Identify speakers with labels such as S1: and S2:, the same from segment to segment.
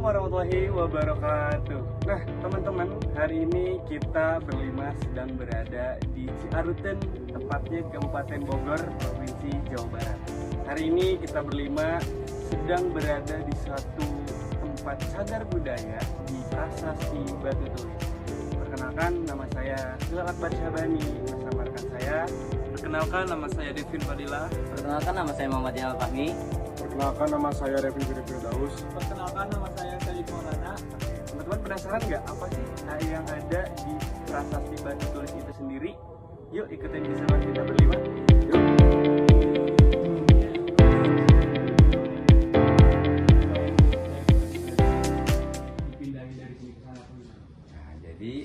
S1: warahmatullahi wabarakatuh. Nah teman-teman, hari ini kita berlima sedang berada di Ciaruten, tepatnya Kabupaten Bogor, Provinsi Jawa Barat. Hari ini kita berlima sedang berada di suatu tempat cagar budaya di Prasasti Batu Tulis. Perkenalkan, nama saya Hilal Akbar Syahbani bersama rekan saya.
S2: Perkenalkan, nama saya Devin Fadila.
S3: Perkenalkan, nama saya Muhammad Jamal Fahmi.
S4: Perkenalkan, nama saya Revin Firdaus.
S2: Perkenalkan, nama saya Said Maulana.
S1: Teman-teman penasaran nggak apa sih yang ada di Prasasti Batu Tulis itu sendiri? Yuk ikutin keseruan kita berlima. Yuk.
S5: Nah, jadi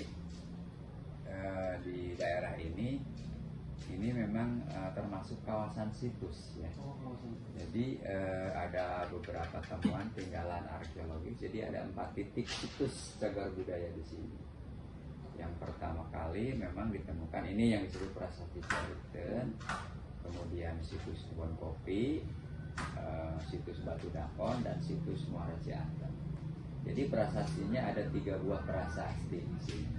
S5: di daerah ini memang termasuk kawasan situs ya. Jadi ada beberapa temuan tinggalan arkeologis. Jadi ada 4 titik situs cagar budaya di sini. Yang pertama kali memang ditemukan ini yang disebut Prasasti Ciaruten, kemudian situs Kebun Kopi, situs Batu Dakon, dan situs Muara Ciatem. Jadi prasastinya ada 3 buah prasasti di sini.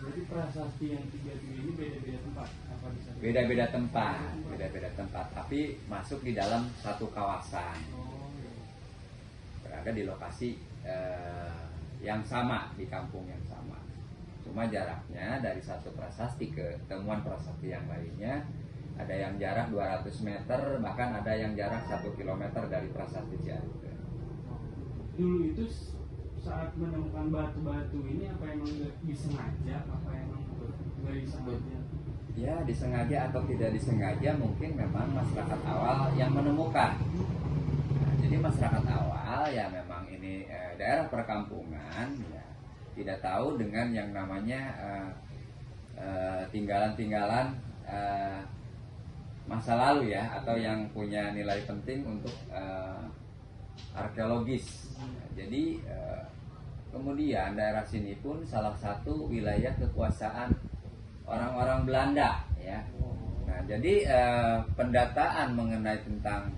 S2: Jadi prasasti yang 3 ini beda-beda tempat? Apa bisa
S5: Beda-beda tempat, tapi masuk di dalam satu kawasan. Berada di lokasi yang sama, di kampung yang sama. Cuma jaraknya dari satu prasasti ke temuan prasasti yang lainnya ada yang jarak 200 meter, bahkan ada yang jarak 1 kilometer dari Prasasti Ciaruten.
S2: Dulu itu saat menemukan batu-batu ini apa emang disengaja? Apa emang nggak disengaja?
S5: Ya, disengaja atau tidak disengaja, mungkin memang masyarakat awal yang menemukan. Nah, jadi masyarakat awal ya memang ini daerah perkampungan ya, tidak tahu dengan yang namanya tinggalan-tinggalan masa lalu ya, atau yang punya nilai penting untuk arkeologis. Jadi kemudian daerah sini pun salah satu wilayah kekuasaan orang-orang Belanda ya. Nah, jadi pendataan mengenai tentang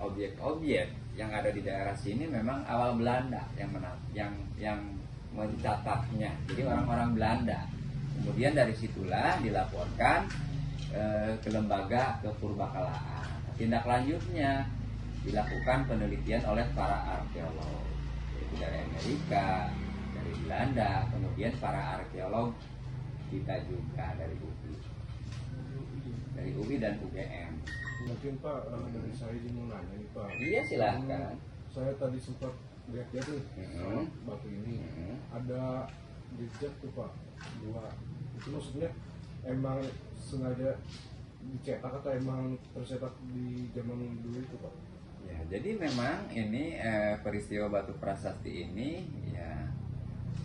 S5: objek-objek yang ada di daerah sini memang awal Belanda yang mencatatnya. Jadi orang-orang Belanda. Kemudian dari situlah dilaporkan ke lembaga kepurbakalaan. Tindak lanjutnya dilakukan penelitian oleh para arkeolog, yaitu dari Amerika, dari Belanda, kemudian para arkeolog kita juga dari UPI dan UGM.
S4: Mungkin Pak, dari saya izin mau nanya nih Pak.
S5: Iya, silahkan.
S4: Saya tadi sempat lihat-lihat nih batu ini. Ada jejak tuh Pak, 2. Itu maksudnya emang sengaja dicetak atau emang tercetak di zaman dulu itu Pak?
S5: Ya, jadi memang ini peristiwa batu prasasti ini ya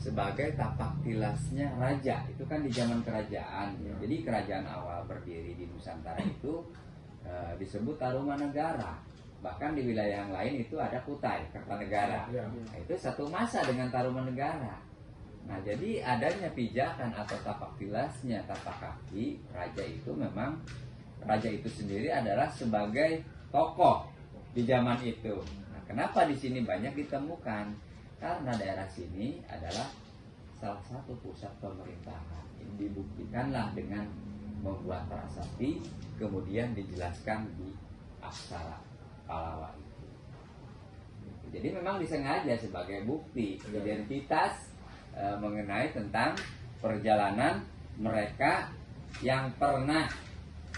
S5: sebagai tapak tilasnya raja. Itu kan di zaman kerajaan ya. Jadi kerajaan awal berdiri di Nusantara itu disebut Tarumanegara. Bahkan di wilayah yang lain itu ada Kutai, Kertanegara. Nah, itu satu masa dengan Tarumanegara. Nah, jadi adanya pijakan atau tapak tilasnya, tapak kaki raja itu memang raja itu sendiri adalah sebagai tokoh di zaman itu. Nah, kenapa di sini banyak ditemukan? Karena daerah sini adalah salah satu pusat pemerintahan. Ini dibuktikanlah dengan membuat prasasti, kemudian dijelaskan di aksara Pallawa itu. Jadi memang disengaja sebagai bukti identitas mengenai tentang perjalanan mereka yang pernah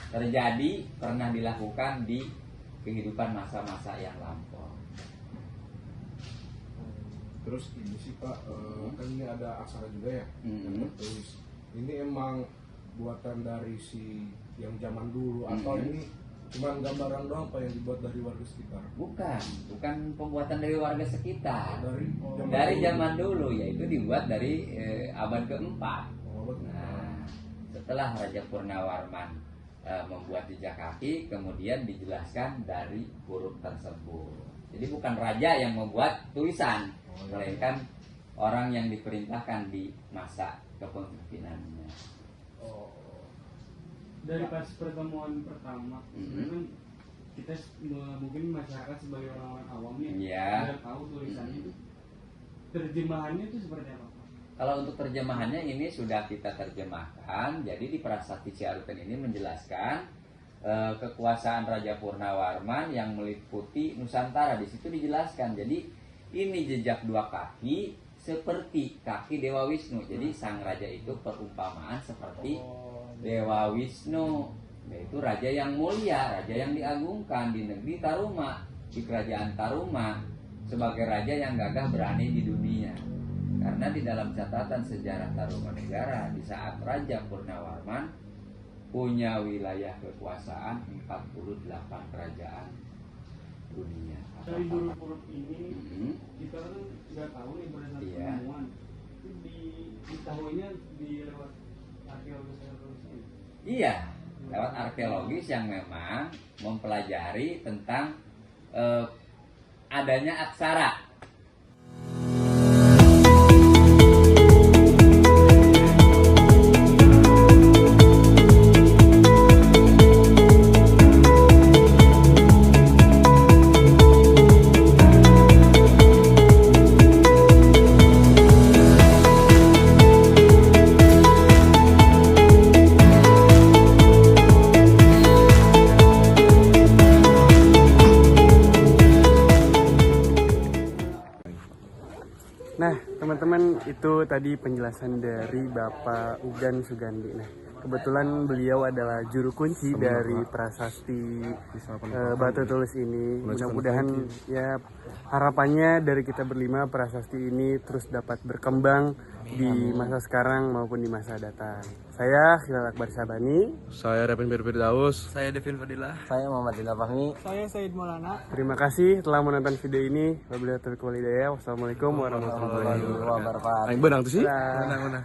S5: terjadi, pernah dilakukan di kehidupan masa-masa yang lampau.
S4: Terus ini sih Pak, kan ini ada aksara juga ya, yang tertulis. Ini emang buatan dari si yang zaman dulu atau ini cuma gambaran doang Pak yang dibuat dari warga sekitar?
S5: Bukan pembuatan dari warga sekitar.
S4: Dari
S5: zaman dulu, yaitu dibuat dari abad keempat. Nah, setelah Raja Purnawarman membuat jejak kaki, kemudian dijelaskan dari huruf tersebut. Jadi bukan raja yang membuat tulisan, melainkan orang yang diperintahkan di masa kepemimpinannya.
S2: Dari pas pertemuan pertama, kan kita mungkin masyarakat sebagai orang-orang awam nih
S5: Iya.
S2: nggak tahu tulisannya itu terjemahannya itu seperti apa Pak?
S5: Kalau untuk terjemahannya ini sudah kita terjemahkan. Jadi di Prasasti Ciaruten ini menjelaskan kekuasaan Raja Purnawarman yang meliputi Nusantara. Di situ dijelaskan. Jadi ini jejak dua kaki seperti kaki Dewa Wisnu. Jadi sang raja itu perumpamaan seperti Dewa Wisnu, yaitu raja yang mulia, raja yang diagungkan di negeri Taruma, di kerajaan Taruma, sebagai raja yang gagah berani di dunia. Karena di dalam catatan sejarah Tarumanegara, di saat Raja Purnawarman punya wilayah kekuasaan 48 kerajaan dunia.
S2: Dari huruf-huruf ini
S5: Mhm.
S2: kita kan nggak tahu nih berdasarkan
S5: Iya.
S2: penemuan itu diketahuinya di lewat arkeologis ini.
S5: Iya, lewat arkeologis yang memang mempelajari tentang adanya aksara.
S1: Nah, teman-teman, itu tadi penjelasan dari Bapak Ugan Sugandi. Nah, kebetulan beliau adalah juru kunci dari prasasti Batu Tulis ini. Mudah-mudahan ya harapannya dari kita berlima prasasti ini terus dapat berkembang di masa sekarang maupun di masa datang. Saya Hilal Akbar Sabani.
S4: Saya Repin Firdaus.
S3: Saya Muhammad Dila Fahmi.
S1: Terima kasih telah menonton video ini. Wabillahi taufiq wal hidayah. Wassalamualaikum warahmatullahi
S3: Warahmatullahi wabarakatuh.
S4: Aing benang tuh sih.
S1: wabarakatuh.